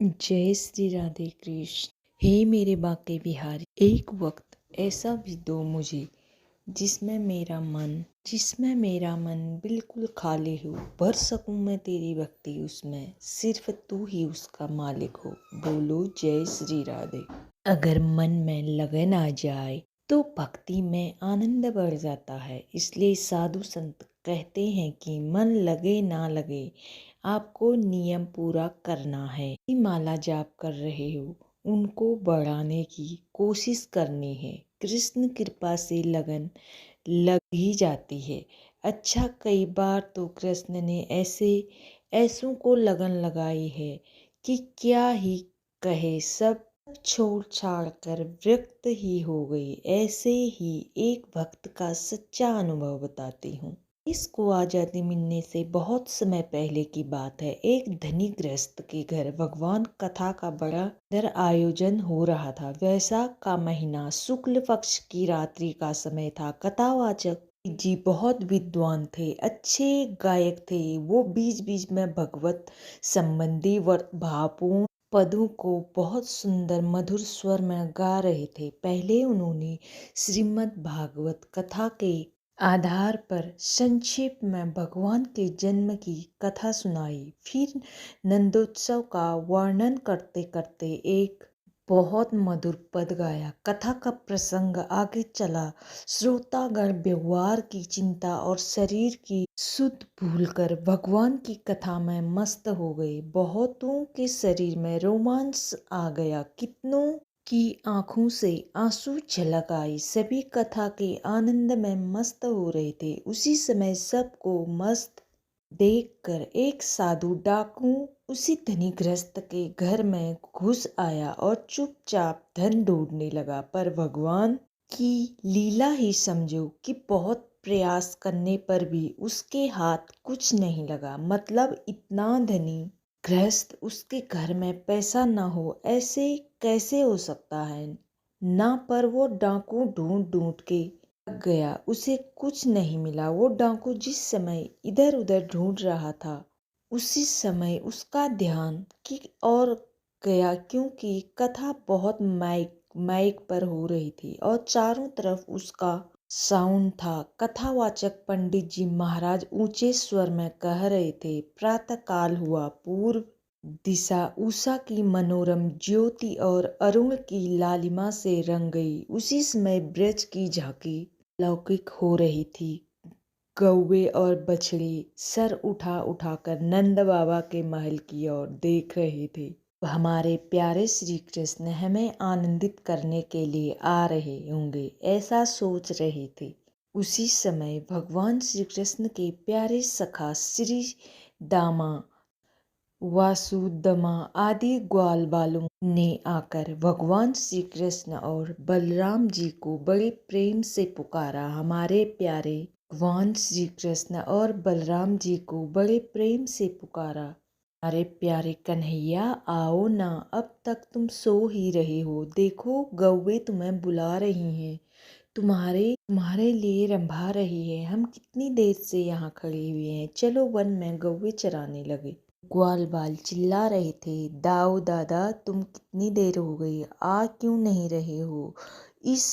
जय श्री राधे कृष्ण। हे मेरे बाके बिहारी, एक वक्त ऐसा भी दो मुझे जिसमें मेरा मन बिल्कुल खाली हो। भर सकूं मैं तेरी भक्ति उसमें, सिर्फ तू ही उसका मालिक हो। बोलो जय श्री राधे। अगर मन में लगन आ जाए तो भक्ति में आनंद बढ़ जाता है। इसलिए साधु संत कहते हैं कि मन लगे ना लगे, आपको नियम पूरा करना है। माला जाप कर रहे हो, उनको बढ़ाने की कोशिश करनी है। कृष्ण कृपा से लगन लग ही जाती है। अच्छा, कई बार तो कृष्ण ने ऐसों को लगन लगाई है कि क्या ही कहे, सब छोड़ छाड़ कर व्यक्त ही हो गई। ऐसे ही एक भक्त का सच्चा अनुभव बताती हूँ। इसको आजादी मिलने से बहुत समय पहले की बात है। एक धनी गृहस्थ के घर भगवान कथा का बड़ा आयोजन हो रहा था। वैशाख का महीना, शुक्ल पक्ष की रात्रि का समय था। कथावाचक जी बहुत विद्वान थे, अच्छे गायक थे। वो बीच बीच में भगवत संबंधी भावपूर्ण पदों को बहुत सुंदर मधुर स्वर में गा रहे थे। पहले उन्होंने श्रीमद् भागवत कथा के आधार पर संक्षेप में भगवान के जन्म की कथा सुनाई। फिर नंदोत्सव का वर्णन करते करते एक बहुत मधुर पद गाया। कथा का प्रसंग आगे चला। श्रोतागण व्यवहार की चिंता और शरीर की सुध भूलकर भगवान की कथा में मस्त हो गए। बहुतों के शरीर में रोमांच आ गया, कितनों की आंखों से आंसू झलक आई। सभी कथा के आनंद में मस्त हो रहे थे। उसी समय सबको मस्त देखकर एक साधु डाकू उसी धनी गृहस्थ के घर में घुस आया और चुपचाप धन ढूंढने लगा। पर भगवान की लीला ही समझो कि बहुत प्रयास करने पर भी उसके हाथ कुछ नहीं लगा। मतलब इतना धनी गृहस्थ, उसके घर में पैसा ना हो, ऐसे कैसे हो सकता है ना। पर वो डाकू ढूंढ ढूंढ के थक गया, उसे कुछ नहीं मिला। वो डाकू जिस समय इधर उधर ढूंढ रहा था, उसी समय उसका ध्यान की ओर गया, क्योंकि कथा बहुत माइक पर हो रही थी और चारों तरफ उसका साउंड था। कथावाचक पंडित जी महाराज ऊंचे स्वर में कह रहे थे। प्रातः काल हुआ। पूर्व दिशा उषा की मनोरम ज्योति और अरुण की लालिमा से रंग गई। उसी समय ब्रज की झांकी लौकिक हो रही थी। कौवे और बछड़े सर उठा उठाकर नंद बाबा के महल की ओर देख रहे थे। हमारे प्यारे श्री कृष्ण हमें आनंदित करने के लिए आ रहे होंगे, ऐसा सोच रहे थे। उसी समय भगवान श्री कृष्ण के प्यारे सखा श्री दामा, वासुदमा आदि ग्वाल बालों ने आकर भगवान श्री कृष्ण और बलराम जी को बड़े प्रेम से पुकारा। हमारे प्यारे भगवान श्री कृष्ण और बलराम जी को बड़े प्रेम से पुकारा। अरे प्यारे कन्हैया, आओ ना, अब तक तुम सो ही रहे हो। देखो गौवे तुम्हें बुला रही हैं, तुम्हारे लिए रंभा रही है। हम कितनी देर से यहाँ खड़े हुए हैं, चलो वन में गौवे चराने लगे। ग्वाल बाल चिल्ला रहे थे, दाऊ दादा तुम कितनी देर हो गई, आ क्यों नहीं रहे हो। इस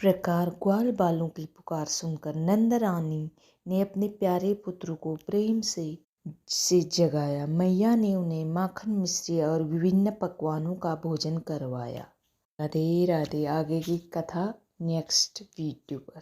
प्रकार ग्वाल बालों की पुकार सुनकर नंद रानी ने अपने प्यारे पुत्र को प्रेम से जगाया। मैया ने उन्हें माखन मिश्री और विभिन्न पकवानों का भोजन करवाया। राधे राधे। आगे की कथा नेक्स्ट वीडियो पर।